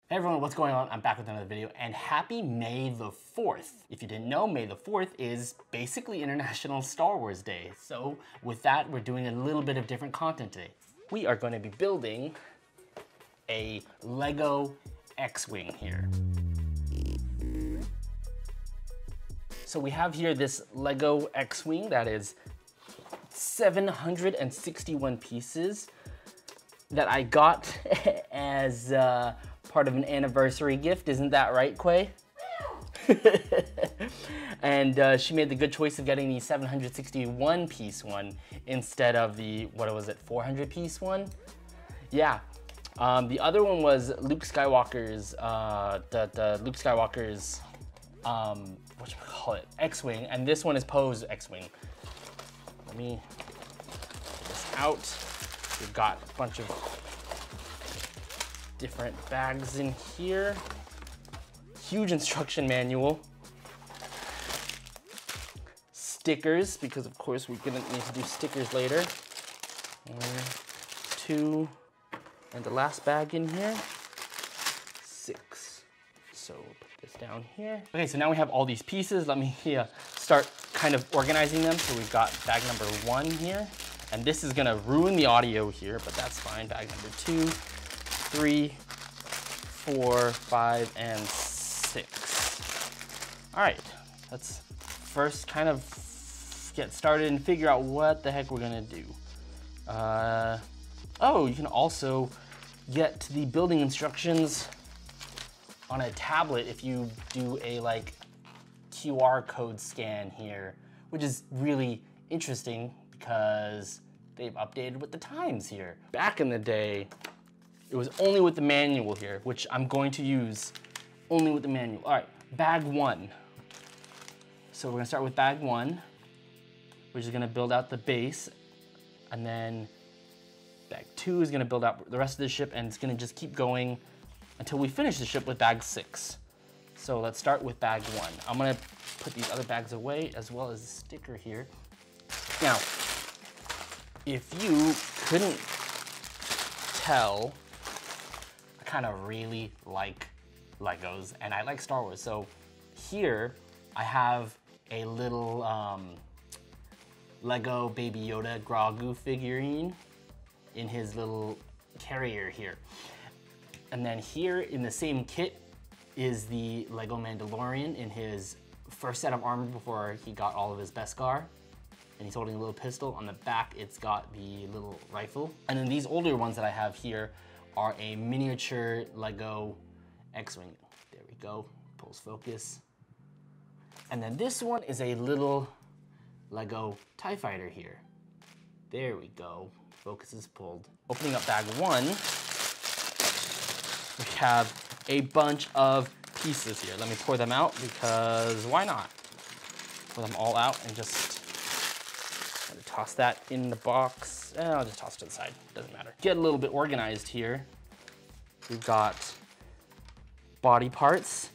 Hey everyone, what's going on? I'm back with another video, and happy May the 4th. If you didn't know, May the 4th is basically International Star Wars Day. So with that, we're doing a little bit of different content today. We are going to be building a Lego X-Wing here. So we have here this Lego X-Wing that is 761 pieces that I got as part of an anniversary gift. Isn't that right, Quay? And she made the good choice of getting the 761 piece one instead of the, what was it, 400 piece one? Yeah. The other one was Luke Skywalker's, the Luke Skywalker's, whatchamacallit, X-Wing, and this one is Poe's X-Wing. Let me get this out. We've got a bunch of different bags in here. Huge instruction manual. Stickers, because of course we're gonna need to do stickers later. 1, 2, and the last bag in here, 6. So we'll put this down here. Okay, so now we have all these pieces. Let me start kind of organizing them. So we've got bag number 1 here, and this is gonna ruin the audio here, but that's fine. Bag number 2, 3, 4, 5, and 6. All right, let's first kind of get started and figure out what the heck we're gonna do. Oh, you can also get the building instructions on a tablet if you do a like QR code scan here, which is really interesting because they've updated with the times here. Back in the day, it was only with the manual here, which I'm going to use only with the manual. All right, bag 1. So we're gonna start with bag 1, which is gonna build out the base, and then bag 2 is gonna build out the rest of the ship, and it's gonna just keep going until we finish the ship with bag 6. So let's start with bag 1. I'm gonna put these other bags away as well as the sticker here. Now, if you couldn't tell, I kind of really like Legos and I like Star Wars. So here I have a little Lego Baby Yoda Grogu figurine in his little carrier here. And then here in the same kit is the Lego Mandalorian in his first set of armor before he got all of his Beskar. And he's holding a little pistol. On the back, it's got the little rifle. And then these older ones that I have here are a miniature Lego X-Wing. There we go, pulls focus. And then this one is a little Lego TIE Fighter here. There we go, focus is pulled. Opening up bag 1, we have a bunch of pieces here. Let me pour them out because why not? Pour them all out and just toss that in the box. I'll just toss it to the side, doesn't matter. Get a little bit organized here. We've got body parts.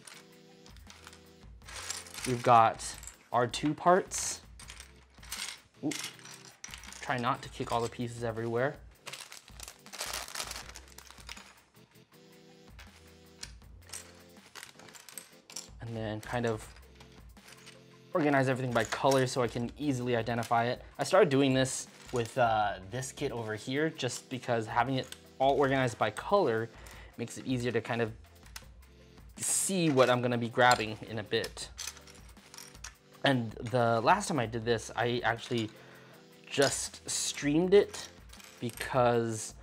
We've got R2 parts. Ooh. Try not to kick all the pieces everywhere. And then kind of organize everything by color so I can easily identify it. I started doing this with this kit over here just because having it all organized by color makes it easier to kind of see what I'm gonna be grabbing in a bit. And the last time I did this, I actually just streamed it because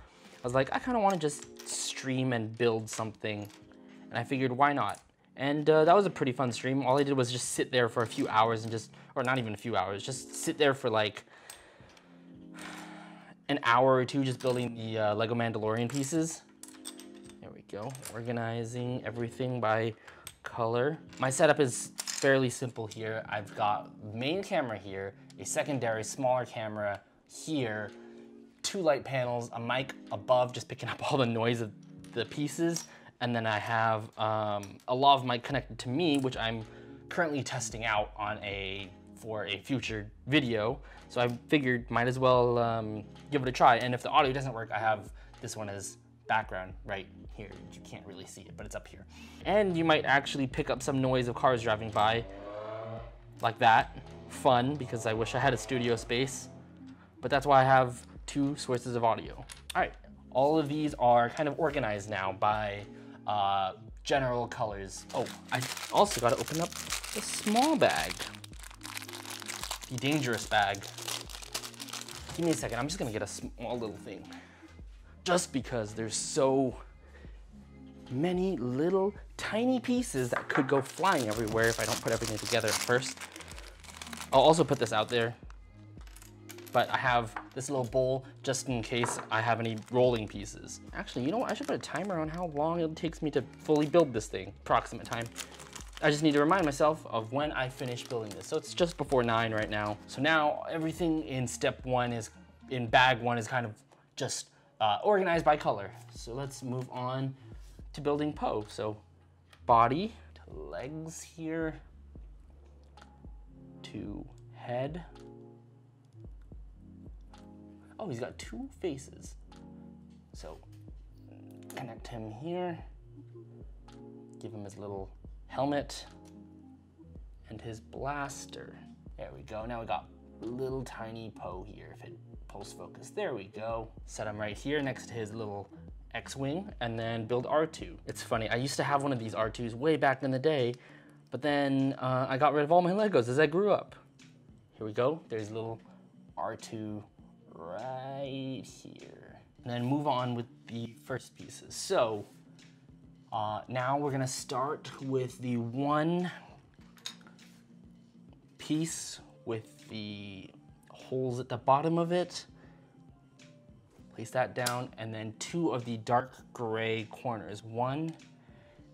I was like, I kind of want to just stream and build something. And I figured, why not? And that was a pretty fun stream. All I did was just sit there for a few hours and just, or not even a few hours, just sit there for like an hour or two just building the Lego Mandalorian pieces. There we go, organizing everything by color. My setup is fairly simple here. I've got the main camera here, a secondary smaller camera here, 2 light panels, a mic above just picking up all the noise of the pieces, and then I have a lav mic connected to me, which I'm currently testing out on for a future video. So I figured might as well give it a try. And if the audio doesn't work, I have this one as background right here. You can't really see it, but it's up here. And you might actually pick up some noise of cars driving by, like that. Fun, because I wish I had a studio space, but that's why I have 2 sources of audio. All right, all of these are kind of organized now by general colors. Oh, I also gotta open up the small bag, the dangerous bag. Give me a second, I'm just gonna get a small little thing. Just because there's so many little tiny pieces that could go flying everywhere if I don't put everything together at first. I'll also put this out there, but I have this little bowl just in case I have any rolling pieces. Actually, you know what? I should put a timer on how long it takes me to fully build this thing, approximate time. I just need to remind myself of when I finish building this. So it's just before 9 right now. So now everything in step 1 is, in bag 1 is kind of just organized by color. So let's move on to building Poe. So body, to legs here, to head. Oh, he's got 2 faces. So connect him here, give him his little helmet and his blaster. There we go. Now we got little tiny Poe here. If it pulse focus, there we go. Set him right here next to his little X-Wing and then build R2. It's funny, I used to have one of these R2s way back in the day, but then I got rid of all my Legos as I grew up. Here we go, there's little R2 right here. And then move on with the first pieces. So now we're gonna start with the 1 piece with the holes at the bottom of it. Place that down, and then 2 of the dark gray corners. 1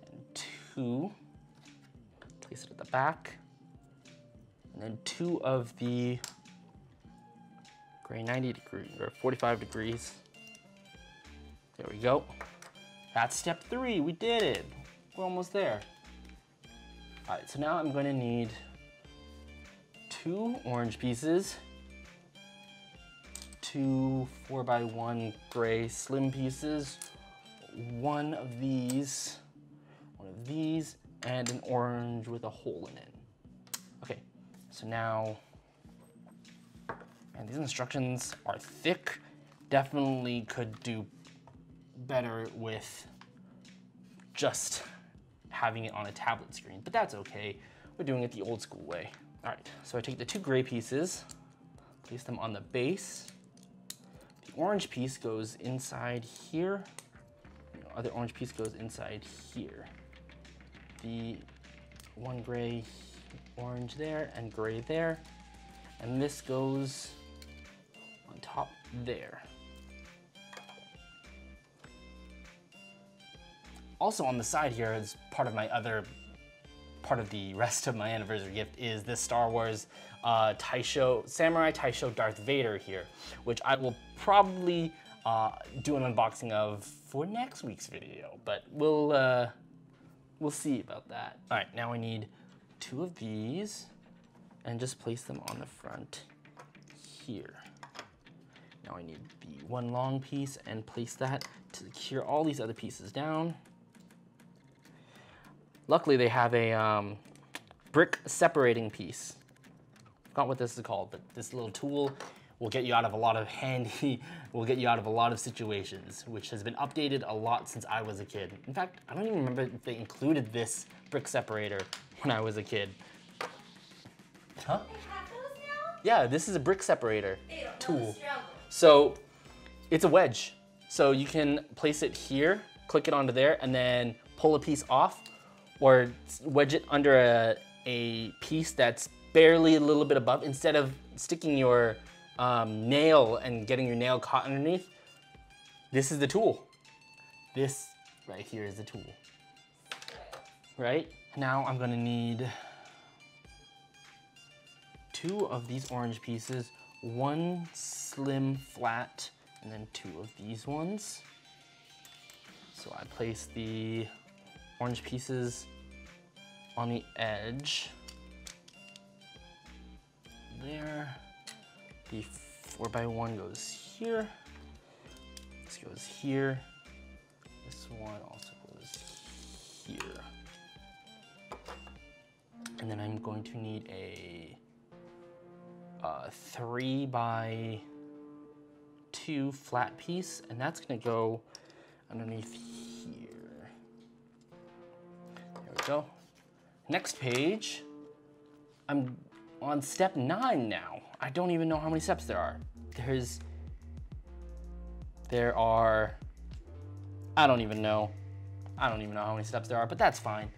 and 2. Place it at the back. And then 2 of the gray 90 degrees, or 45 degrees. There we go. That's step 3, we did it. We're almost there. All right, so now I'm gonna need 2 orange pieces, 2 4x1 gray slim pieces, 1 of these, and an orange with a hole in it. Okay, so now, and these instructions are thick. Definitely could do better with just having it on a tablet screen, but that's okay. We're doing it the old school way. All right, so I take the 2 gray pieces, place them on the base. The orange piece goes inside here. The other orange piece goes inside here. The 1 gray, orange there, and gray there. And this goes on top there. Also on the side here, as part of my other, part of the rest of my anniversary gift, is this Star Wars Samurai Taisho Darth Vader here, which I will probably do an unboxing of for next week's video, but we'll see about that. All right, now I need 2 of these and just place them on the front here. Now I need the 1 long piece and place that to secure all these other pieces down. Luckily they have a brick separating piece. Forgot what this is called, but this little tool will get you out of a lot of situations, which has been updated a lot since I was a kid. In fact, I don't even remember if they included this brick separator when I was a kid. Huh? They have those now? Yeah, this is a brick separator tool. So it's a wedge. So you can place it here, click it onto there, and then pull a piece off, or wedge it under a piece that's barely a little bit above. Instead of sticking your nail and getting your nail caught underneath, this is the tool. This right here is the tool. Right? Now I'm gonna need 2 of these orange pieces, 1 slim flat, and then 2 of these ones. So I place the orange pieces on the edge there. The 4x1 goes here. This goes here. this one also goes here. And then I'm going to need a 3x2 flat piece, and that's gonna go underneath here. There we go. Next page, I'm on step 9 now. I don't even know how many steps there are. I don't even know how many steps there are, but that's fine.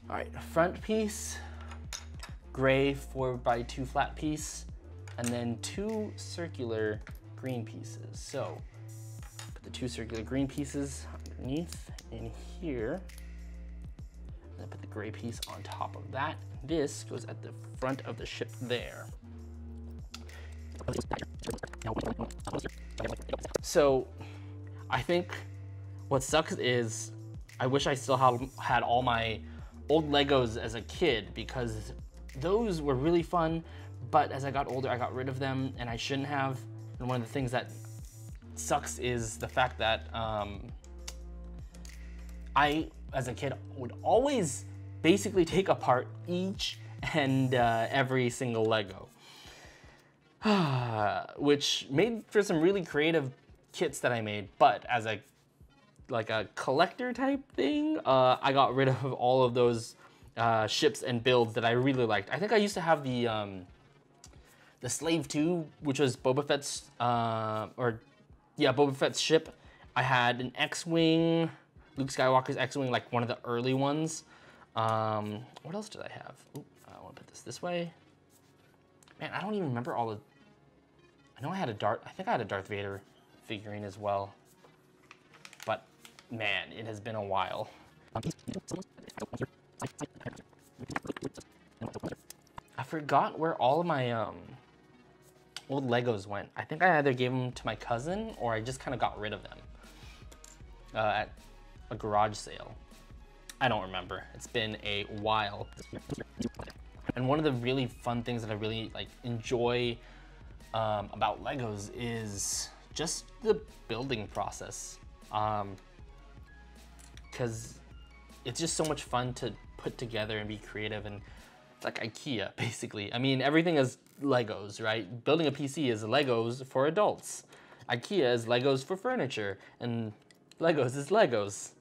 All right, front piece, gray 4x2 flat piece, and then 2 circular green pieces. So put the 2 circular green pieces underneath in here, and then put the gray piece on top of that. This goes at the front of the ship there. So I think what sucks is I wish I still had all my old Legos as a kid, because those were really fun, but as I got older, I got rid of them, and I shouldn't have. And one of the things that sucks is the fact that I, as a kid, would always basically take apart each and every single Lego, which made for some really creative kits that I made. But as a collector type thing, I got rid of all of those ships and builds that I really liked. I think I used to have the Slave 2, which was Boba Fett's, Boba Fett's ship. I had an X-Wing, Luke Skywalker's X-Wing, like one of the early ones. What else did I have? Ooh, I want to put this way. Man, I don't even remember all the... I know I had I think I had a Darth Vader figurine as well. But man, it has been a while. I forgot where all of my old Legos went. I think I either gave them to my cousin or I just kind of got rid of them at a garage sale. I don't remember. It's been a while. And one of the really fun things that I really enjoy about Legos is just the building process. Because it's just so much fun to put together and be creative, and it's like IKEA, basically. I mean, everything is Legos, right? Building a PC is Legos for adults. IKEA is Legos for furniture, and Legos is Legos.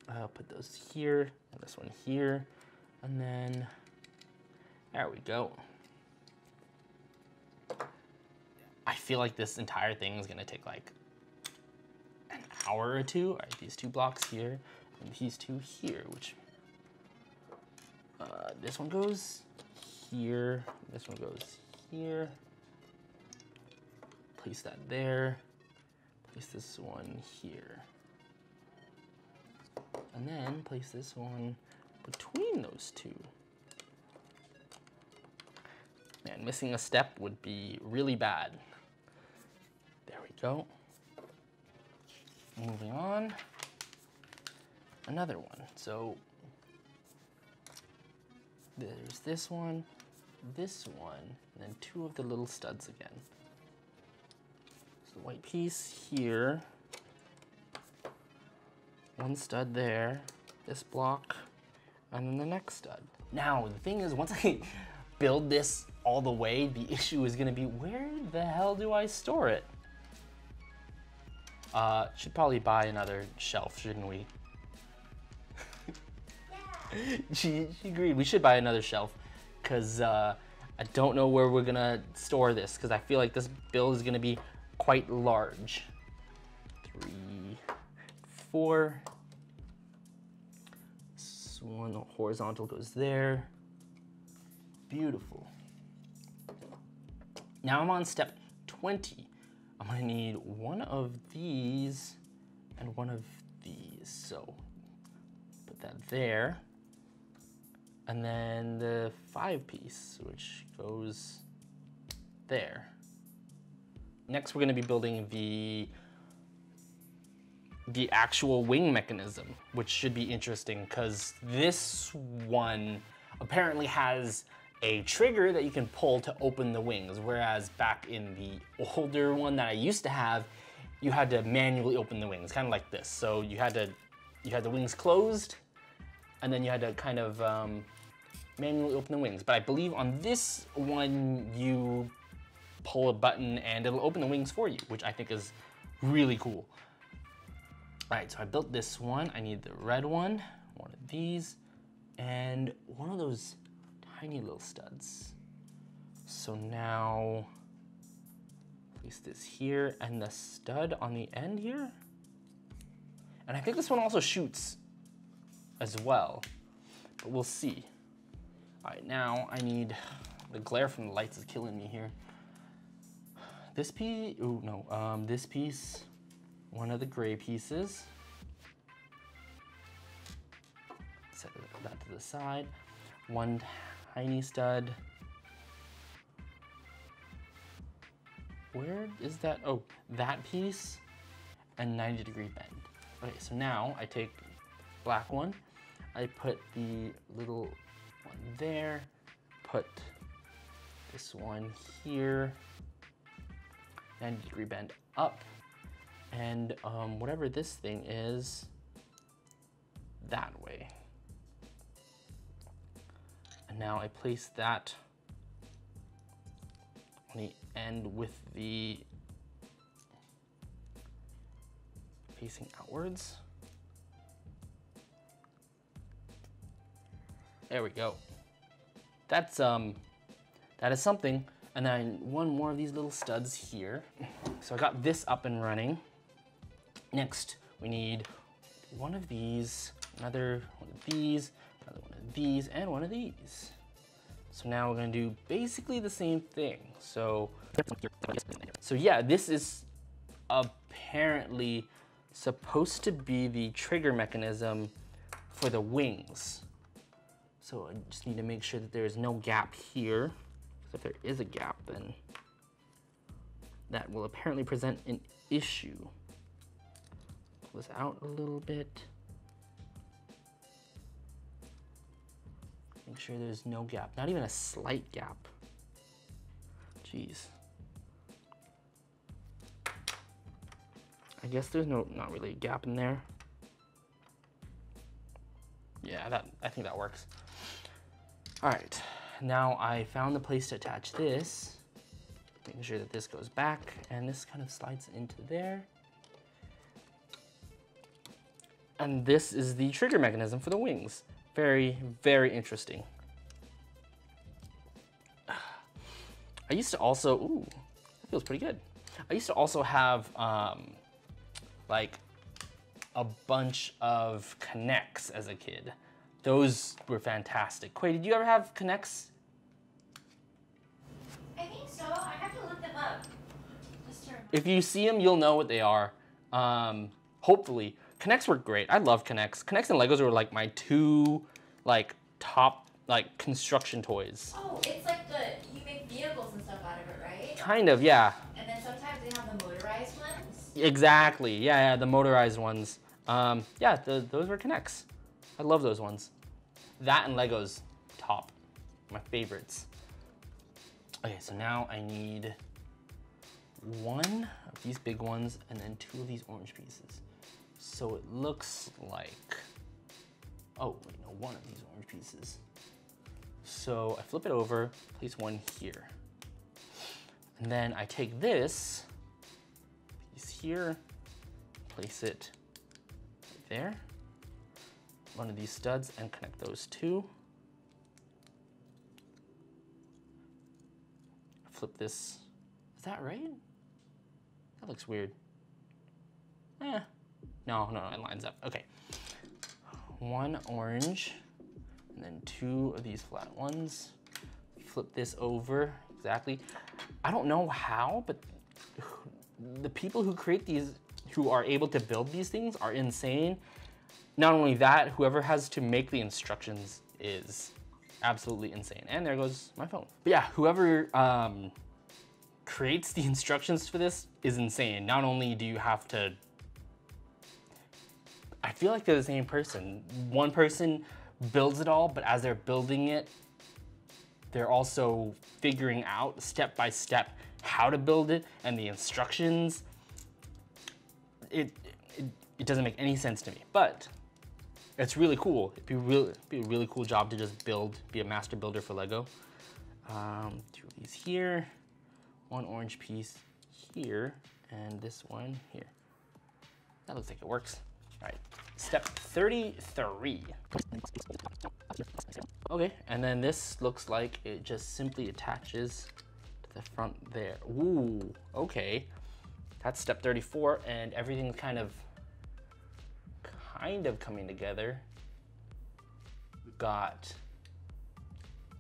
I'll put those here, and this one here, and then there we go. I feel like this entire thing is gonna take like an hour or two. All right, these 2 blocks here, and these 2 here, which this one goes here, this one goes here. Place that there, place this one here. And then place this one between those 2. Man, missing a step would be really bad. There we go. Moving on, another one. So there's this one, and then 2 of the little studs again. So the white piece here, 1 stud there, this block, and then the next stud. Now, the thing is, once I build this all the way, the issue is gonna be, where the hell do I store it? Should probably buy another shelf, shouldn't we? Yeah. She agreed, we should buy another shelf, because I don't know where we're gonna store this, because I feel like this build is gonna be quite large. 3, 4. This one horizontal goes there. Beautiful. Now I'm on step 20. I'm gonna need 1 of these and 1 of these. So put that there. And then the 5 piece, which goes there. Next, we're gonna be building the actual wing mechanism, which should be interesting because this one apparently has a trigger that you can pull to open the wings, whereas back in the older one that I used to have, you had to manually open the wings, kind of like this. So you had the wings closed, and then you had to kind of manually open the wings. But I believe on this one, you pull a button and it'll open the wings for you, which I think is really cool. All right, so I built this one. I need the red one of these, and one of those tiny little studs. So now, place this here and the stud on the end here. And I think this one also shoots as well, but we'll see. All right, now I need, the glare from the lights is killing me here. This piece, ooh, no, this piece, one of the gray pieces. Set that to the side. One tiny stud. Where is that? Oh, that piece and 90-degree bend. Okay, so now I take black one, I put the little one there, put this one here, 90-degree bend up, and whatever this thing is, that way. And now I place that on the end with the facing outwards. There we go. That's that is something. And then one more of these little studs here. So I got this up and running. Next, we need one of these, another one of these, another one of these, and one of these. So now we're gonna do basically the same thing. So yeah, this is apparently supposed to be the trigger mechanism for the wings. So I just need to make sure that there is no gap here. If there is a gap, then that will apparently present an issue. Pull this out a little bit. Make sure there's no gap, not even a slight gap. Jeez. I guess there's not really a gap in there. Yeah, I think that works. All right, now I found the place to attach this, making sure that this goes back and this kind of slides into there. And this is the trigger mechanism for the wings. Very, very interesting. I used to also, ooh, that feels pretty good. I used to also have like a bunch of connects as a kid. Those were fantastic. Quay, did you ever have connects? I think so. I have to look them up. If you see them, you'll know what they are. Hopefully. Connects were great. I love Connects. Connects and Legos were like my two top construction toys. Oh, it's like you make vehicles and stuff out of it, right? Kind of, yeah. And then sometimes they have the motorized ones. Exactly. Yeah, the motorized ones. Yeah, those were Connects. I love those ones. That and Legos, top. My favorites. Okay, so now I need one of these big ones and then two of these orange pieces. So it looks like, oh, wait, no, one of these orange pieces. So I flip it over, place one here. And then I take this piece here, place it right there, one of these studs, and connect those two. Flip this, is that right? That looks weird. No, it lines up, okay. One orange, and then two of these flat ones. Flip this over, exactly. I don't know how, but the people who create these, who are able to build these things are insane. Not only that, whoever has to make the instructions is absolutely insane. And there goes my phone. But yeah, whoever creates the instructions for this is insane. Not only do you have to, I feel like they're the same person. One person builds it all, but as they're building it, they're also figuring out step by step how to build it and the instructions. it doesn't make any sense to me, but it's really cool. It'd be a really cool job to just be a master builder for Lego. 2 of these here, 1 orange piece here, and this one here. That looks like it works. All right, step 33. Okay, and then this looks like it just simply attaches to the front there. Ooh, okay. That's step 34, and everything's kind of coming together. We've got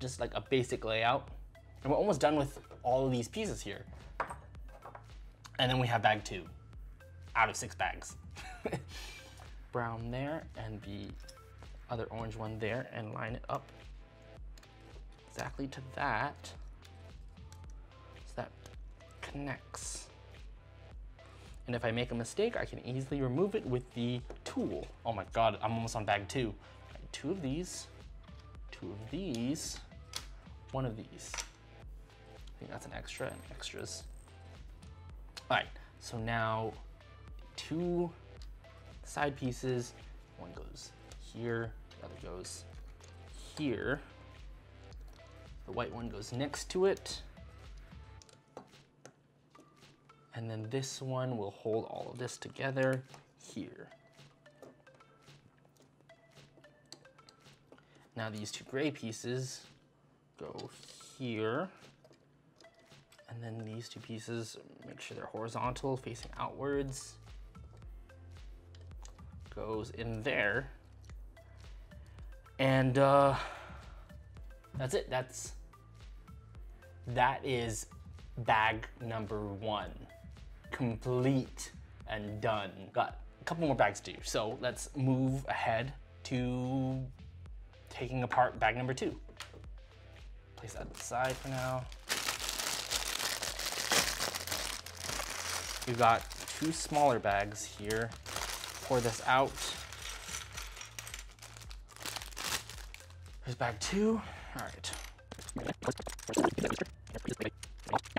just like a basic layout, and we're almost done with all of these pieces here. And then we have bag 2 out of 6 bags. Brown there, and the other orange one there, and line it up exactly to that, so that connects. And if I make a mistake, I can easily remove it with the tool. Oh my God, I'm almost on bag 2. Right, 2 of these, 2 of these, 1 of these. I think that's an extra and extras. All right, so now 2 side pieces. 1 goes here, the other goes here. The white one goes next to it. And then this one will hold all of this together here. Now these 2 gray pieces go here. And then these 2 pieces, make sure they're horizontal, facing outwards. Goes in there. And that's it. That is bag number 1. Complete and done. Got a couple more bags to do, so let's move ahead to taking apart bag number 2. Place that aside for now. We've got 2 smaller bags here. Pour this out. Here's bag 2. All right.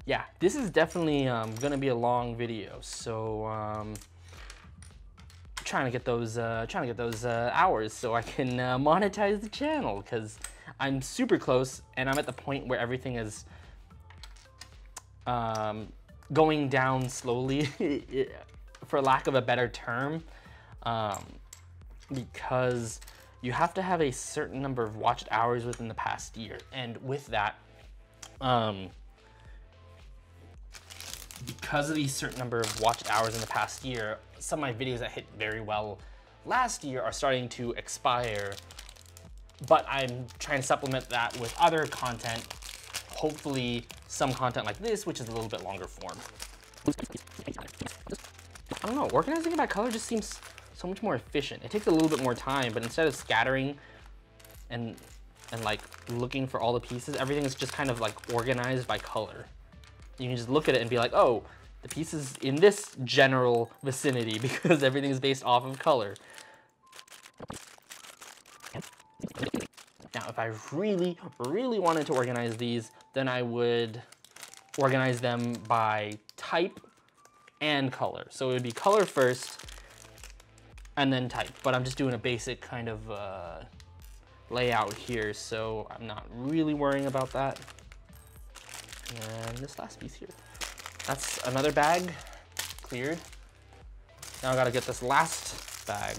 Yeah, this is definitely gonna be a long video, so trying to get those hours so I can monetize the channel, because I'm super close and I'm at the point where everything is going down slowly, for lack of a better term, because you have to have a certain number of watched hours within the past year, and with that, because of these certain number of watched hours in the past year, some of my videos that hit very well last year are starting to expire, but I'm trying to supplement that with other content, hopefully some content like this, which is a little bit longer form. I don't know, organizing it by color just seems so much more efficient. It takes a little bit more time, but instead of scattering and like looking for all the pieces, everything is just kind of like organized by color. You can just look at it and be like, oh, the pieces in this general vicinity, because everything is based off of color. Now, if I really, really wanted to organize these, then I would organize them by type and color. So it would be color first and then type, but I'm just doing a basic kind of layout here, so I'm not really worrying about that. And this last piece here. That's another bag cleared. Now I gotta get this last bag.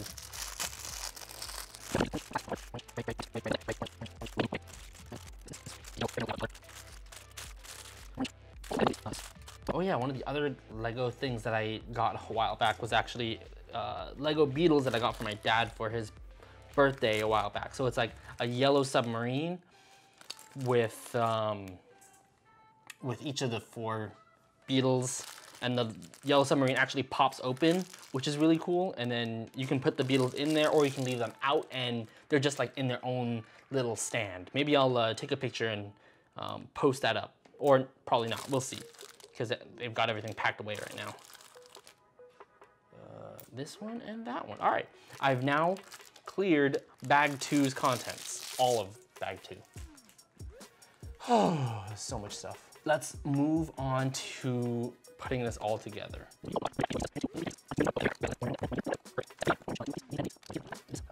Oh yeah, one of the other Lego things that I got a while back was actually Lego Beetles that I got for my dad for his birthday a while back. So it's like a yellow submarine with each of the 4 beetles, and the yellow submarine actually pops open, which is really cool. And then you can put the beetles in there, or you can leave them out and they're just like in their own little stand. Maybe I'll take a picture and post that up, or probably not, we'll see, because they've got everything packed away right now. This one and that one. All right, I've now cleared bag 2's contents, all of bag 2. Oh, so much stuff. Let's move on to putting this all together. All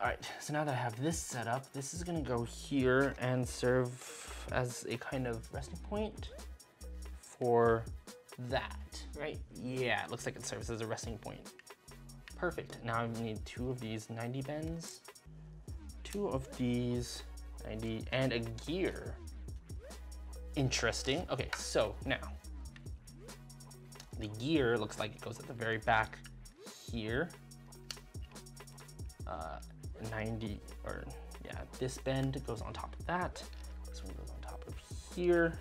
right, so now that I have this set up, this is gonna go here and serve as a kind of resting point for that, right? Yeah, it looks like it serves as a resting point. Perfect. Now I need 2 of these 90 bends, 2 of these 90, and a gear. Interesting. Okay, so now the gear looks like it goes at the very back here. 90, or yeah, this bend goes on top of that. This one goes on top of here.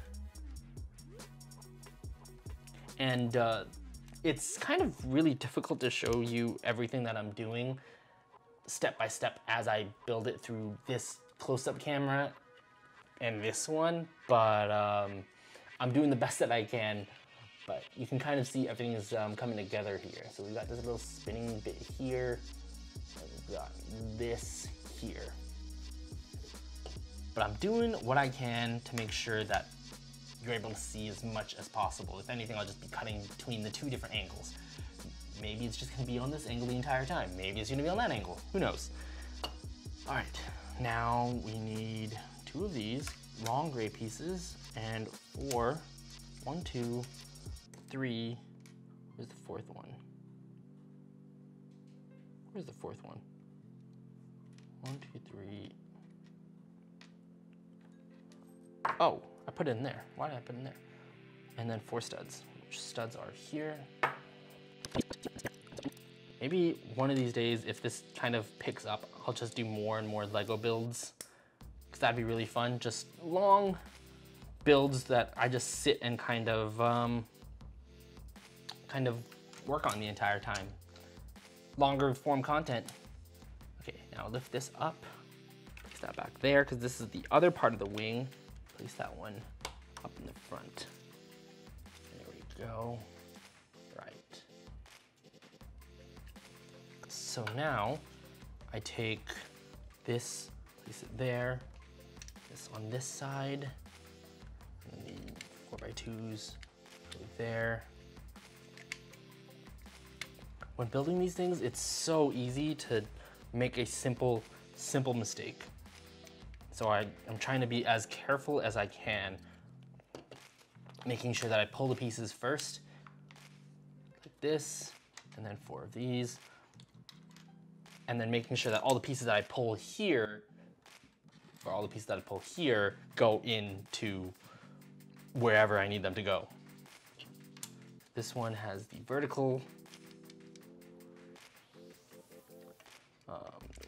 And it's kind of really difficult to show you everything that I'm doing step by step as I build it through this close-up camera and this one, but I'm doing the best that I can, but you can kind of see everything is coming together here. So we've got this little spinning bit here, and we've got this here. But I'm doing what I can to make sure that you're able to see as much as possible. If anything, I'll just be cutting between the 2 different angles. Maybe it's just gonna be on this angle the entire time. Maybe it's gonna be on that angle, who knows? All right, now we need 2 of these long gray pieces and 4, 1, 2, 3, where's the 4th one? Where's the 4th one? 1, 2, 3. Oh, I put it in there. Why did I put it in there? And then 4 studs, which studs are here. Maybe one of these days, if this kind of picks up, I'll just do more and more Lego builds, because that'd be really fun. Just long builds that I just sit and kind of work on the entire time. Longer form content. Okay, now lift this up, place that back there, because this is the other part of the wing. Place that one up in the front. There we go. Right. So now I take this, place it there, this on this side, and the 4x2s go there. When building these things, it's so easy to make a simple mistake. So I'm trying to be as careful as I can, making sure that I pull the pieces first, like this, and then 4 of these, and then making sure that all the pieces that I pull here, or all the pieces that I pull here, go into wherever I need them to go. This one has the vertical,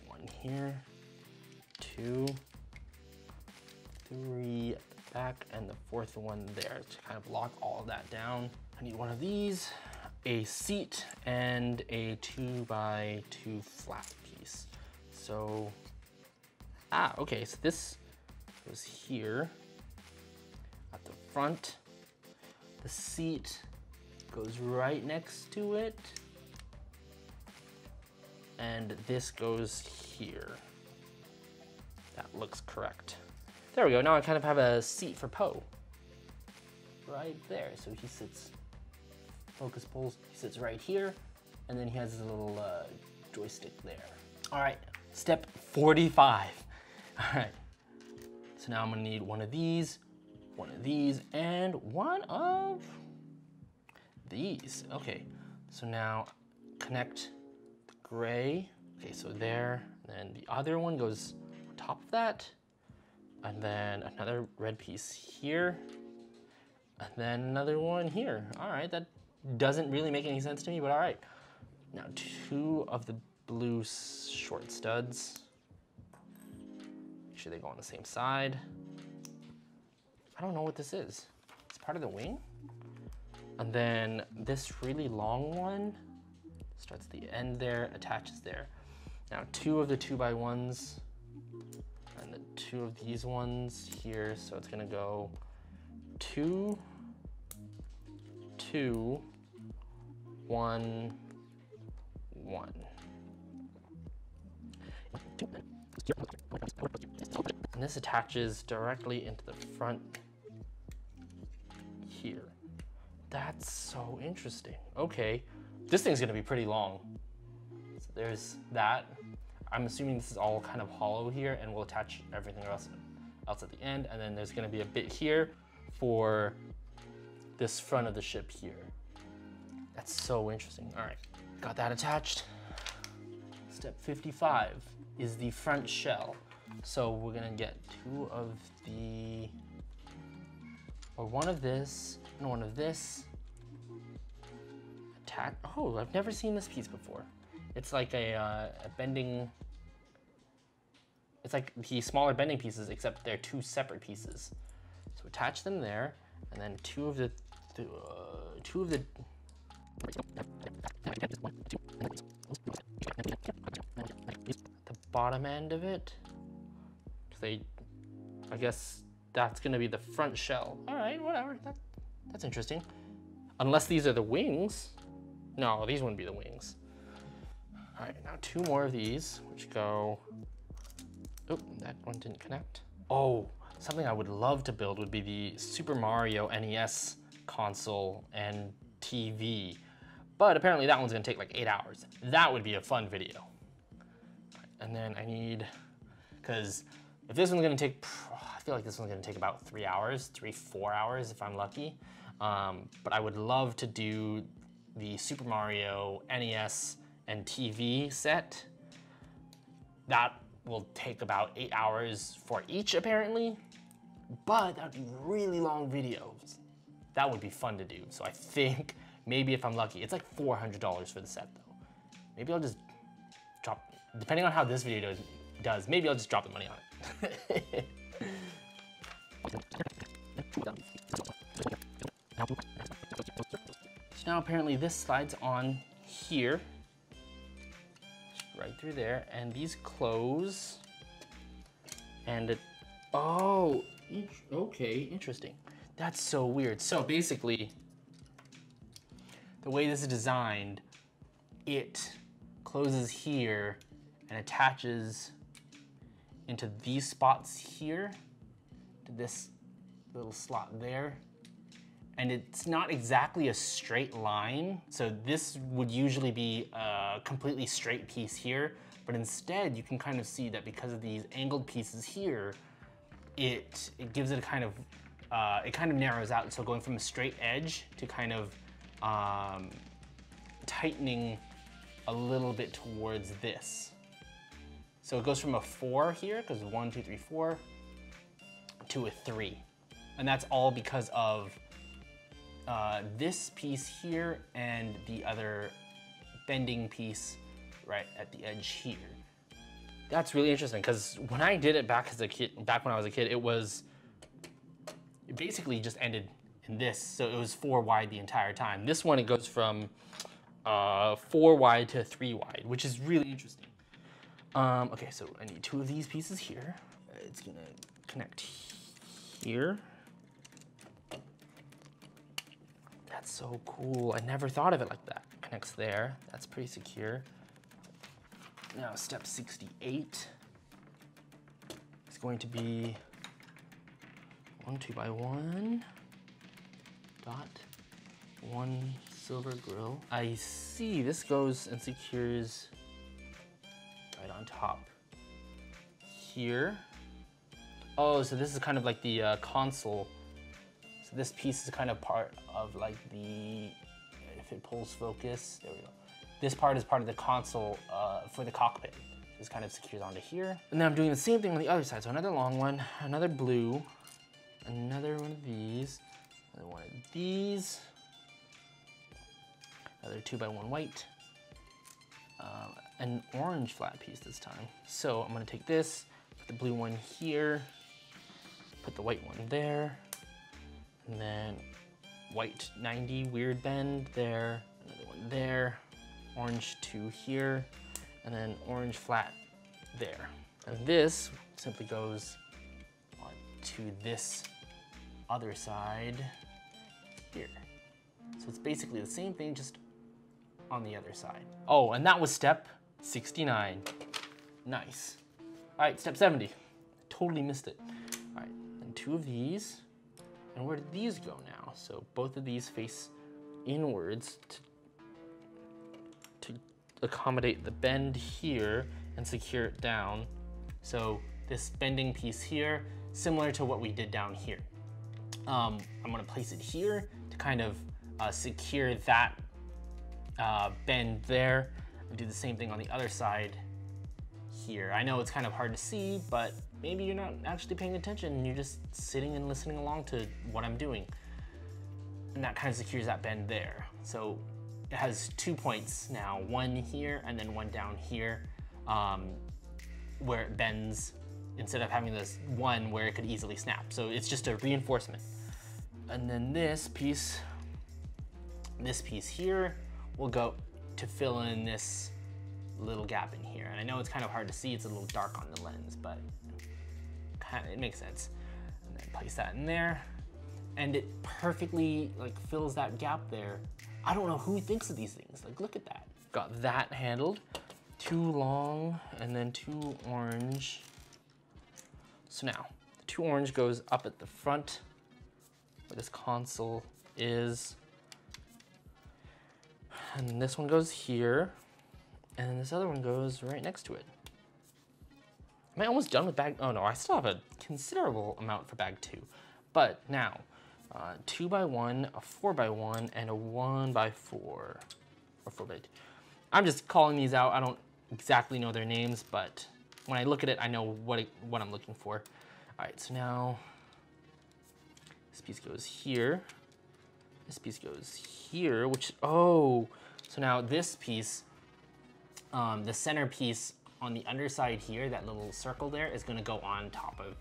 one here, 2, 3 at the back, and the 4th one there to kind of lock all of that down. I need one of these, a seat, and a 2x2 flat piece. So, okay, so this goes here at the front. The seat goes right next to it, and this goes here. That looks correct. There we go, now I kind of have a seat for Poe. Right there, so he sits, focus pulls, he sits right here, and then he has his little joystick there. All right, step 45. All right, so now I'm gonna need one of these, and one of these. Okay, so now connect the gray. Okay, so there, and then the other one goes on top of that, and then another red piece here, and then another one here. All right, that doesn't really make any sense to me, but all right. Now 2 of the blue short studs. Make sure they go on the same side. I don't know what this is. It's part of the wing? And then this really long one starts at the end there, attaches there. Now 2 of the 2x1s, and then 2 of these ones here. So it's gonna go 2, 2, 1, 1. And this attaches directly into the front here. That's so interesting. Okay, This thing's gonna be pretty long. So there's that. I'm assuming this is all kind of hollow here, and we'll attach everything else at the end. And then there's gonna be a bit here for this front of the ship here. That's so interesting. All right, got that attached. Step 55 is the front shell. So we're gonna get two of the, or one of this, and one of this. Oh, I've never seen this piece before. It's like a bending, it's like the smaller bending pieces, except they're two separate pieces. So attach them there, and then two of the bottom end of it. I guess that's gonna be the front shell. All right, whatever, that's interesting. Unless these are the wings. No, these wouldn't be the wings. All right, now two more of these, which go, oh, that one didn't connect. Oh, something I would love to build would be the Super Mario NES console and TV. But apparently that one's gonna take like 8 hours. That would be a fun video. And then I need, because if this one's gonna take, I feel like this one's gonna take about 3 hours, 4 hours if I'm lucky. But I would love to do the Super Mario NES and TV set. That will take about 8 hours for each apparently, but that would be really long videos. That would be fun to do. So I think maybe if I'm lucky, it's like $400 for the set though. Maybe I'll just drop, depending on how this video does, maybe I'll just drop the money on it. So now apparently this slides on here, right through there, and these close, and it, oh, okay, interesting. That's so weird. So basically, the way this is designed, it closes here and attaches into these spots here, to this little slot there. And it's not exactly a straight line. So this would usually be a completely straight piece here, but instead you can kind of see that because of these angled pieces here, it gives it a kind of, it kind of narrows out. So going from a straight edge to kind of tightening a little bit towards this. So it goes from a 4 here, because 1, 2, 3, 4, to a 3. And that's all because of this piece here and the other bending piece right at the edge here. That's really interesting, because when I did it back when I was a kid, it basically just ended in this. So it was 4 wide the entire time. This one, it goes from 4 wide to 3 wide, which is really interesting. Okay, so I need 2 of these pieces here. It's gonna connect here. That's so cool. I never thought of it like that. Connects there. That's pretty secure. Now step 68 is going to be 1 2x1 dot 1 silver grill. I see this goes and secures right on top here. Oh, so this is kind of like the console. So this piece is kind of part of like the, if it pulls focus, there we go. This part is part of the console for the cockpit. This kind of secures onto here. And then I'm doing the same thing on the other side. So another long one, another blue, another one of these, another one of these, another 2x1 white, an orange flat piece this time. So I'm gonna take this, put the blue one here, put the white one there, and then white 90 weird bend there, another one there, orange 2 here, and then orange flat there. And this simply goes on to this other side here. So it's basically the same thing, just on the other side. Oh, and that was step 69. Nice. All right, step 70. Totally missed it. All right, and 2 of these. And where did these go now? So both of these face inwards accommodate the bend here and secure it down. So this bending piece here, similar to what we did down here. I'm gonna place it here to kind of secure that bend there, and do the same thing on the other side here. I know it's kind of hard to see, but maybe you're not actually paying attention and you're just sitting and listening along to what I'm doing. And that kind of secures that bend there. So it has 2 points now, one here and then one down here, where it bends instead of having this one where it could easily snap. So it's just a reinforcement. And then this piece here will go to fill in this little gap in here. And I know it's kind of hard to see, it's a little dark on the lens, but it makes sense. And then place that in there, and it perfectly like fills that gap there. I don't know who thinks of these things. Like, look at that. Got that handled. 2 long and then 2 orange. So now, the 2 orange goes up at the front where this console is. And then this one goes here. And then this other one goes right next to it. Am I almost done with bag? Oh no, I still have a considerable amount for bag 2. But now, 2x1, a 4x1, and a 1x4, or 4x2. I'm just calling these out. I don't exactly know their names, but when I look at it, I know what I'm looking for. All right, so now this piece goes here. This piece goes here, which, oh, so now this piece, the center piece on the underside here, that little circle there, is gonna go on top of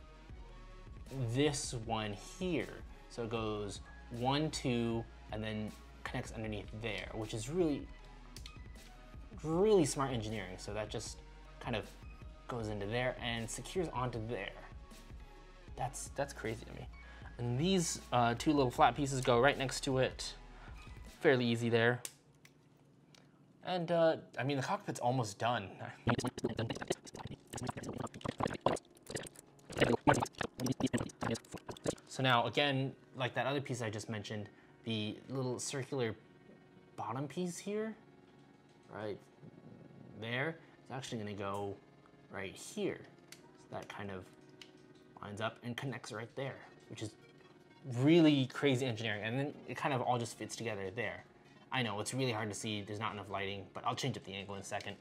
this one here. So it goes 1, 2, and then connects underneath there, which is really, really smart engineering. So that just kind of goes into there and secures onto there. That's crazy to me. And these 2 little flat pieces go right next to it. Fairly easy there. And I mean, the cockpit's almost done. So now, again, like that other piece I just mentioned, the little circular bottom piece here, right there, is actually gonna go right here. So that kind of lines up and connects right there, which is really crazy engineering. And then it kind of all just fits together there. I know, it's really hard to see, there's not enough lighting, but I'll change up the angle in a second.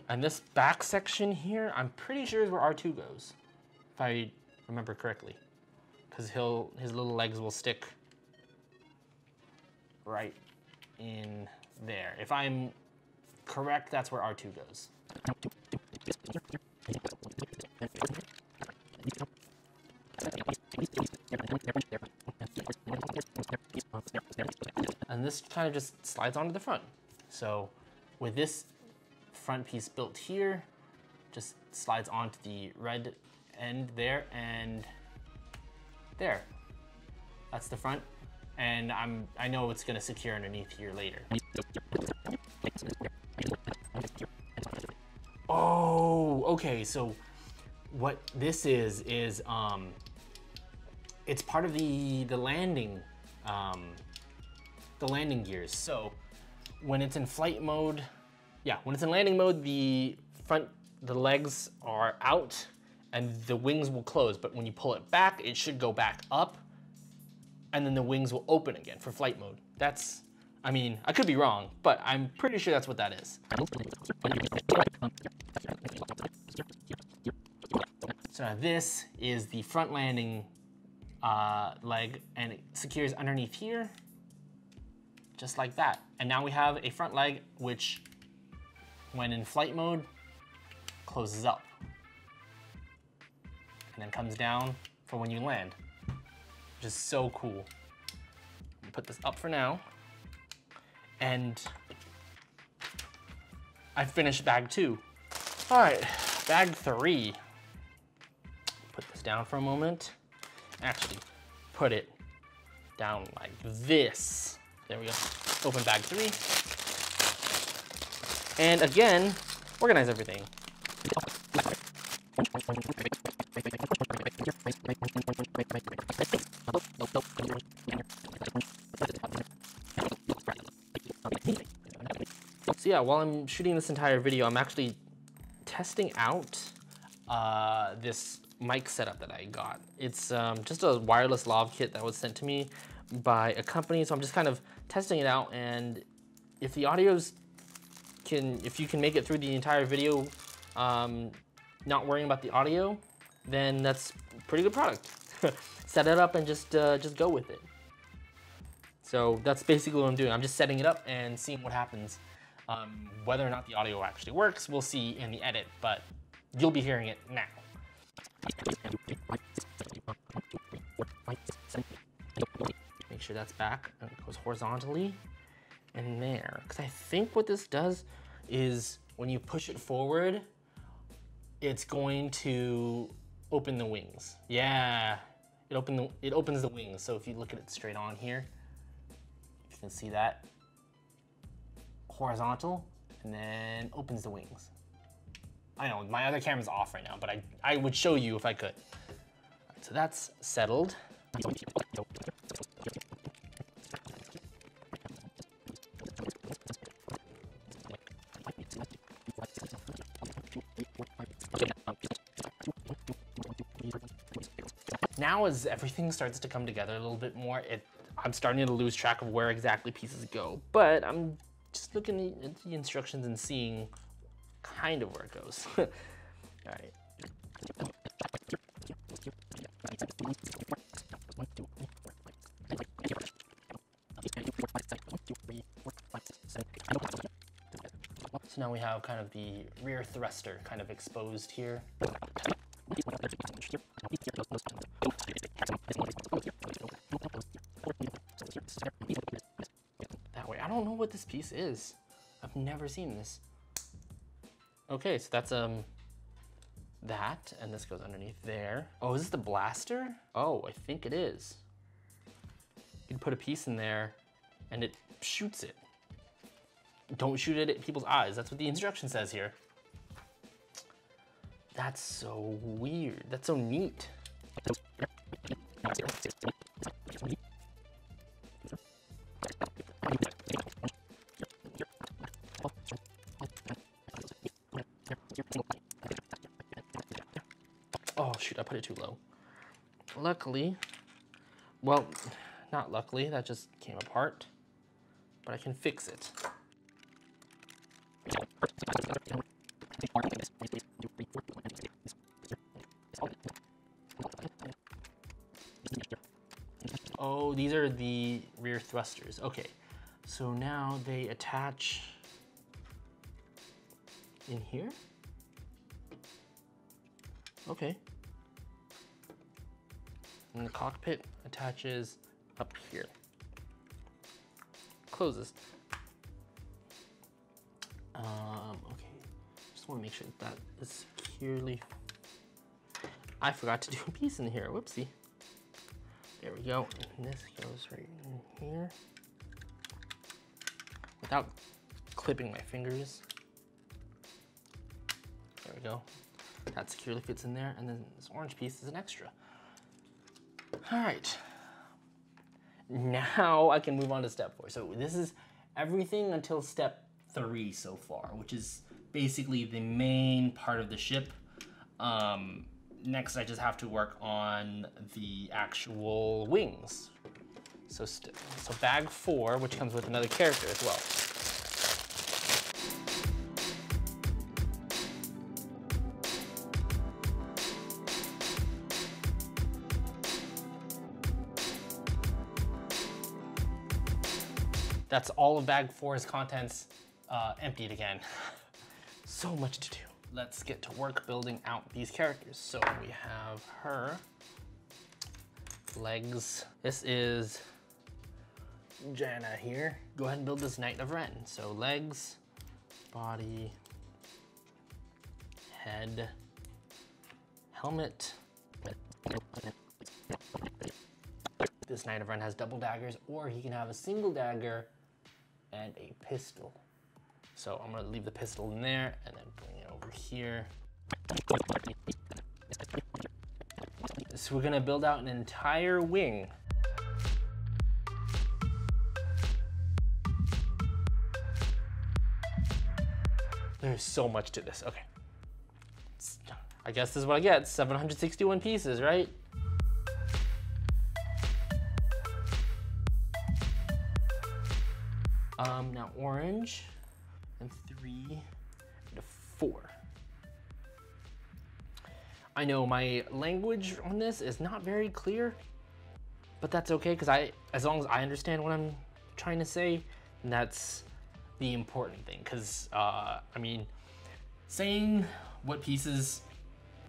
And this back section here, I'm pretty sure is where R2 goes, if I remember correctly. Because his little legs will stick right in there. If I'm correct, that's where R2 goes. And this kind of just slides onto the front. So with this front piece built here, just slides onto the red end there and there. That's the front. And I know it's gonna secure underneath here later. Oh, okay, so what this is it's part of the landing gears. So when it's in flight mode, when it's in landing mode, the legs are out and the wings will close, but when you pull it back, it should go back up and then the wings will open again for flight mode. That's, I mean, I could be wrong, but I'm pretty sure that's what that is. So now this is the front landing leg, and it secures underneath here, just like that. And now we have a front leg, which when in flight mode, closes up. And then comes down for when you land, which is so cool. Put this up for now. And I finished bag 2. All right, bag 3. Put this down for a moment. Actually, put it down like this. There we go. Open bag 3. And again, organize everything. So yeah, while I'm shooting this entire video, I'm actually testing out this mic setup that I got. It's just a wireless lav kit that was sent to me by a company, so I'm just kind of testing it out, and if the if you can make it through the entire video not worrying about the audio, then that's a pretty good product. Set it up and just go with it. So that's basically what I'm doing. I'm just setting it up and seeing what happens. Whether or not the audio actually works, we'll see in the edit, but you'll be hearing it now. Make sure that's back and it goes horizontally in there. Because I think what this does is when you push it forward, it's going to open the wings. Yeah, it opens the wings. So if you look at it straight on here, you can see that. Horizontal, and then opens the wings. I know, my other camera's off right now, but I would show you if I could. Right, so that's settled. Now as everything starts to come together a little bit more, I'm starting to lose track of where exactly pieces go, but I'm just looking at the instructions and seeing kind of where it goes. All right. So now we have kind of the rear thruster kind of exposed here. That way, I don't know what this piece is. I've never seen this. Okay, so that's that, and this goes underneath there. Oh, is this the blaster? Oh, I think it is. You can put a piece in there and it shoots it. Don't shoot it at people's eyes. That's what the instruction says here. That's so weird. That's so neat. Oh shoot, I put it too low. Luckily, well, not luckily, that just came apart, but I can fix it. Oh, these are the rear thrusters. Okay, so now they attach in here. Okay. And the cockpit attaches up here. Closes. Okay, just want to make sure that is securely. I forgot to do a piece in here. Whoopsie. There we go. And this goes right in here. Without clipping my fingers. There we go. That securely fits in there, and then this orange piece is an extra. All right. Now I can move on to step 4. So this is everything until step 3 so far, which is basically the main part of the ship. Next, I just have to work on the actual wings. So bag 4, which comes with another character as well. That's all of bag 4's contents emptied again. So much to do. Let's get to work building out these characters. So we have her, legs. This is Jana here. Go ahead and build this Knight of Ren. So legs, body, head, helmet. This Knight of Ren has double daggers, or he can have a single dagger and a pistol. So I'm gonna leave the pistol in there and then bring it over here. So we're gonna build out an entire wing. There's so much to this. Okay. I guess this is what I get. 761 pieces, right? Now orange, and 3, and a 4. I know my language on this is not very clear, but that's okay, because as long as I understand what I'm trying to say, that's the important thing. Because, I mean, saying what pieces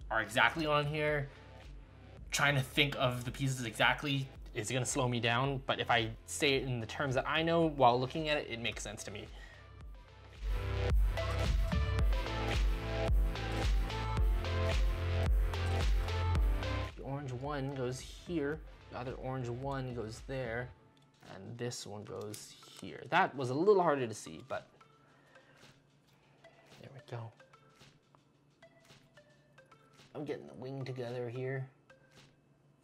are exactly on here, trying to think of the pieces exactly is gonna slow me down, but if I say it in the terms that I know while looking at it, it makes sense to me. The orange one goes here, the other orange one goes there, and this one goes here. That was a little harder to see, but there we go. I'm getting the wing together here.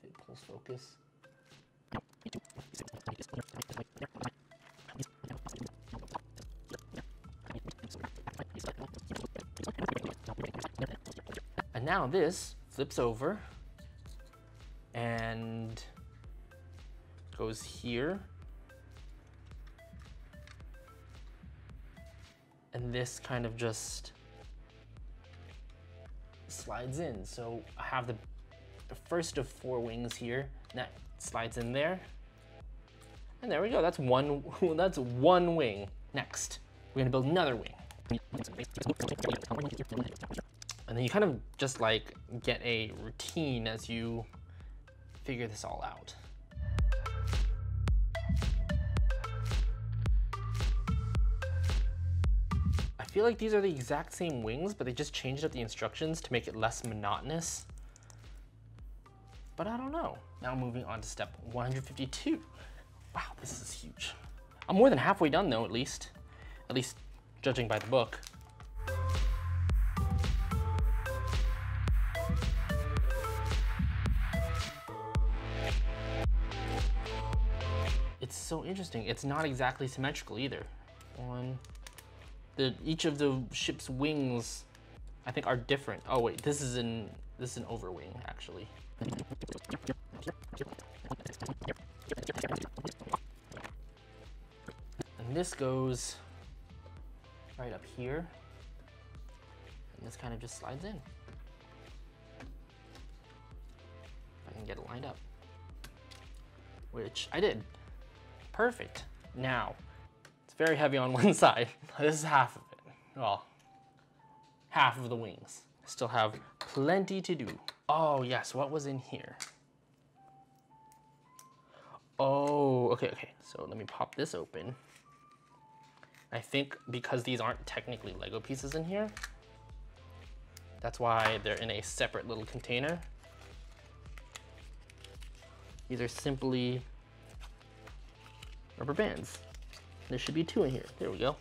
If it pulls focus. And now this flips over and goes here. And this kind of just slides in. So I have the first of 4 wings here. That slides in there. And there we go. That's one wing. Next, we're gonna build another wing. And then you kind of just like get a routine as you figure this all out. I feel like these are the exact same wings, but they just changed up the instructions to make it less monotonous. But I don't know. Now moving on to step 152. Wow, this is huge. I'm more than halfway done though, at least judging by the book. It's so interesting. It's not exactly symmetrical either. Each of the ship's wings, I think, are different. Oh wait, this is an overwing actually. And this goes right up here, and this kind of just slides in. If I can get it lined up, which I did. Perfect. Now, it's very heavy on one side. This is half of it. Well, half of the wings. I still have plenty to do. Oh yes, what was in here? Oh, okay. So let me pop this open. I think because these aren't technically Lego pieces in here, that's why they're in a separate little container. These are simply rubber bands. There should be 2 in here. There we go.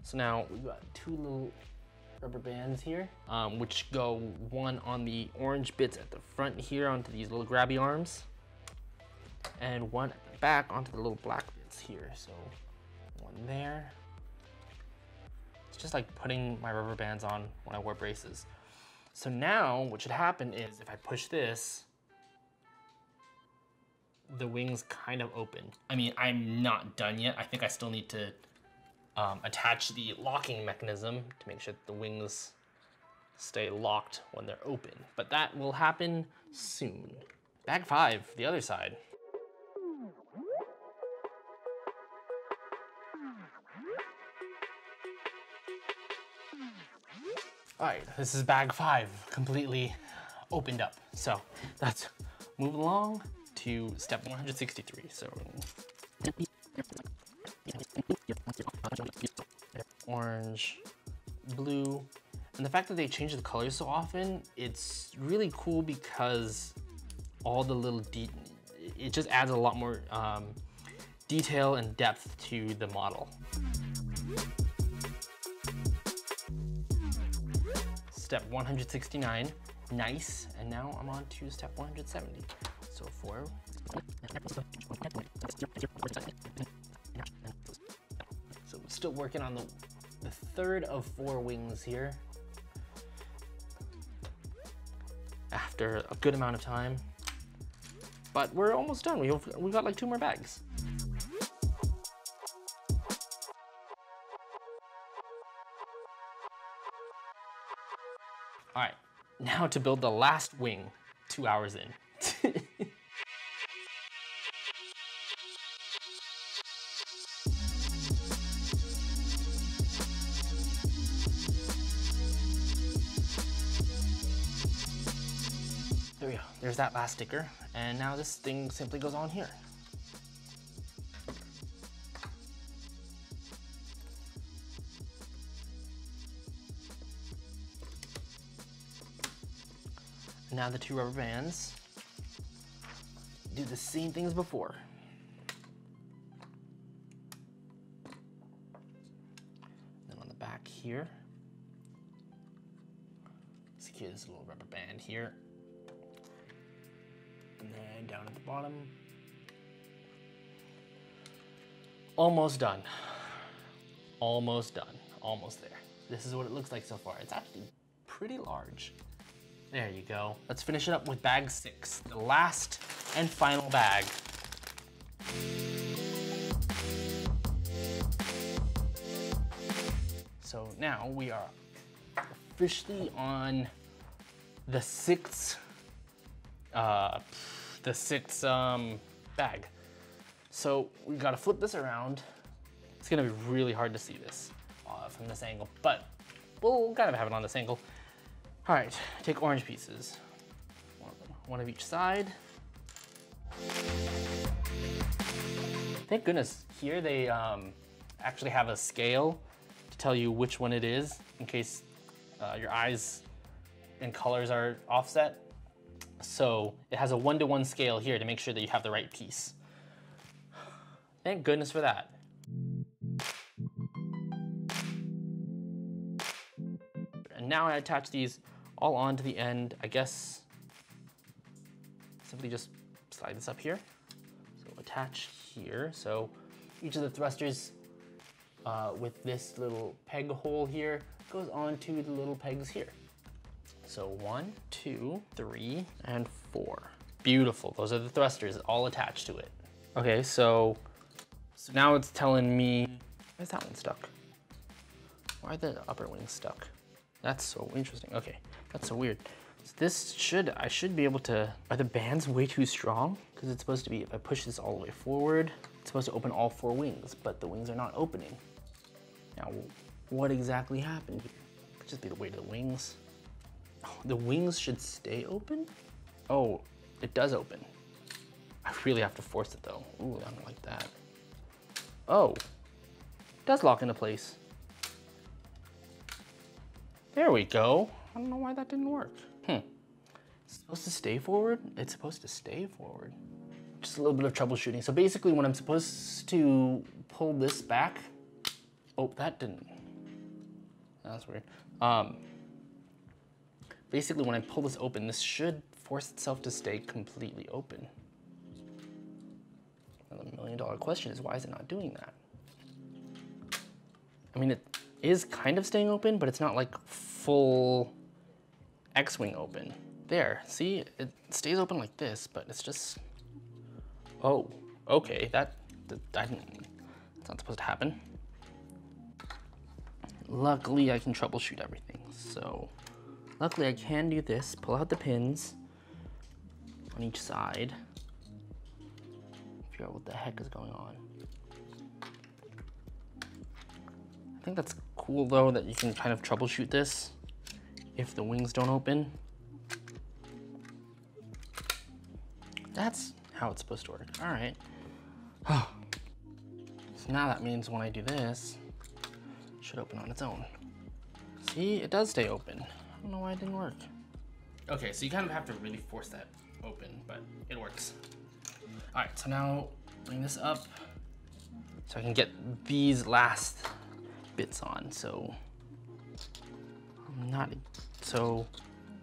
So now we've got 2 little rubber bands here, which go one on the orange bits at the front here onto these little grabby arms, and one at the back onto the little black bits here. So one there. It's just like putting my rubber bands on when I wear braces. So now what should happen is if I push this, the wings kind of open. I mean, I'm not done yet. I think I still need to attach the locking mechanism to make sure that the wings stay locked when they're open. But that will happen soon. Bag 5, the other side. All right, this is bag 5, completely opened up. So let's move along to step 163. So orange, blue, and the fact that they change the colors so often, it's really cool because all the little it just adds a lot more detail and depth to the model. Step 169, nice, and now I'm on to step 170. So 4. So still working on the third of 4 wings here. After a good amount of time. But we're almost done. We got like 2 more bags. All right, now to build the last wing, 2 hours in. There we go, there's that last sticker. And now this thing simply goes on here. Now the 2 rubber bands do the same thing as before. Then on the back here, secure this little rubber band here. And then down at the bottom. Almost done. Almost done. Almost there. This is what it looks like so far. It's actually pretty large. There you go. Let's finish it up with bag 6, the last and final bag. So now we are officially on the 6th bag. So we gotta flip this around. It's gonna be really hard to see this from this angle, but we'll kind of have it on this angle. All right, take orange pieces, one of each side. Thank goodness here they actually have a scale to tell you which one it is in case your eyes and colors are offset. So it has a 1-to-1 scale here to make sure that you have the right piece. Thank goodness for that. And now I attach these all onto the end. I guess simply just slide this up here. So attach here. So each of the thrusters with this little peg hole here goes onto the little pegs here. So 1, 2, 3, and 4. Beautiful. Those are the thrusters all attached to it. Okay, so now it's telling me, why is that one stuck? Why are the upper wings stuck? That's so interesting. Okay, that's so weird. So I should be able to, are the bands way too strong? Because it's supposed to be, if I push this all the way forward, it's supposed to open all 4 wings, but the wings are not opening. Now, what exactly happened here? Could just be the weight of the wings. Oh, the wings should stay open? Oh, it does open. I really have to force it though. Ooh, I don't like that. Oh, it does lock into place. There we go. I don't know why that didn't work. It's supposed to stay forward? It's supposed to stay forward. Just a little bit of troubleshooting. So basically when I'm supposed to pull this back, oh, that didn't. That's weird. Basically when I pull this open, this should force itself to stay completely open. Now the $1 million question is, why is it not doing that? I mean, it is kind of staying open, but it's not like full X-wing open. There, see, it stays open like this, but it's just, oh, okay, that's not supposed to happen. Luckily, I can troubleshoot everything. So, luckily I can do this, pull out the pins on each side, figure out what the heck is going on. I think that's cool though that you can kind of troubleshoot this if the wings don't open. That's how it's supposed to work. All right. So now that means when I do this, it should open on its own. See, it does stay open. I don't know why it didn't work. Okay, so you kind of have to really force that open, but it works. All right, so now bring this up so I can get these last bits on. So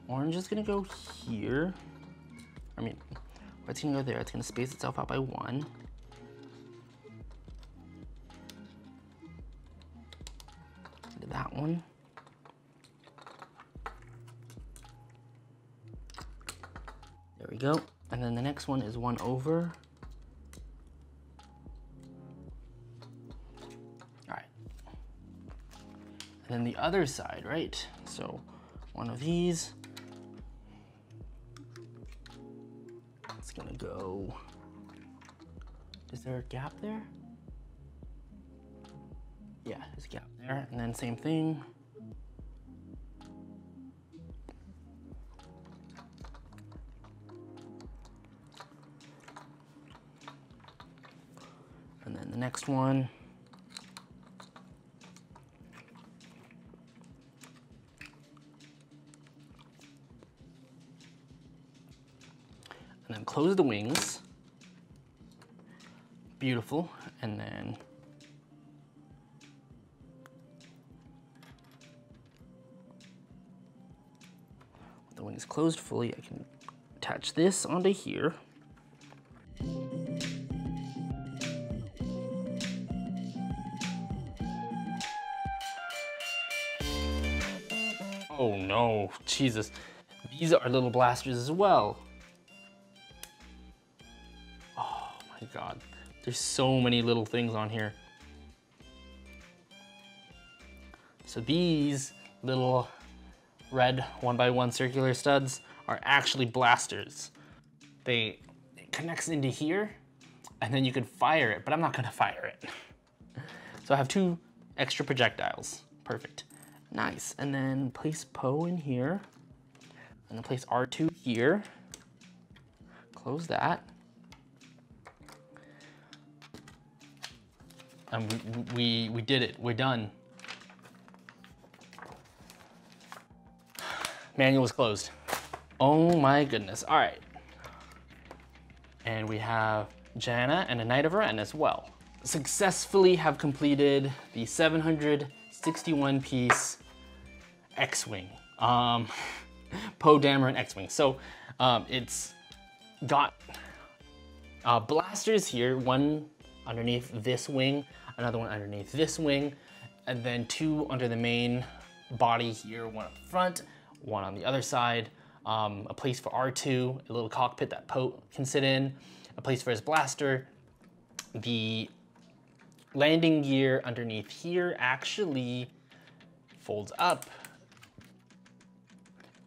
orange is gonna go here. I mean, white's gonna go there. It's gonna space itself out by 1. that one. There we go. And then the next one is one over. All right. And then the other side, right? So one of these. It's gonna go. Is there a gap there? Yeah, there's a gap there. And then same thing. And then the next one. And then close the wings. Beautiful. And then with the wings closed fully, I can attach this onto here. Oh no, Jesus. These are little blasters as well. Oh my God. There's so many little things on here. So these little red 1x1 circular studs are actually blasters. It connects into here and then you could fire it, but I'm not gonna fire it. So I have 2 extra projectiles. Perfect. Nice. And then place Poe in here. And then place R2 here. Close that. And we did it. We're done. Manual is closed. Oh my goodness. All right. And we have Jana and a Knight of Ren as well. Successfully have completed the 761 piece X-Wing. Poe Dameron X-Wing. So it's got blasters here, one underneath this wing, another one underneath this wing, and then 2 under the main body here, one up front, one on the other side, a place for R2, a little cockpit that Poe can sit in, a place for his blaster. The landing gear underneath here actually folds up.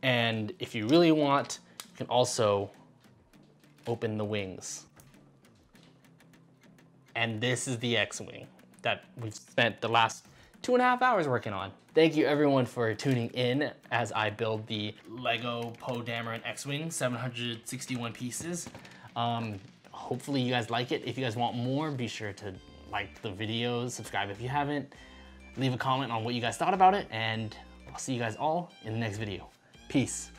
And if you really want, you can also open the wings. And this is the X-Wing that we've spent the last 2.5 hours working on. Thank you everyone for tuning in as I build the Lego Poe Dameron X-Wing, 761 pieces. Hopefully you guys like it. If you guys want more, be sure to like the videos, subscribe if you haven't, leave a comment on what you guys thought about it, and I'll see you guys all in the next video. Peace.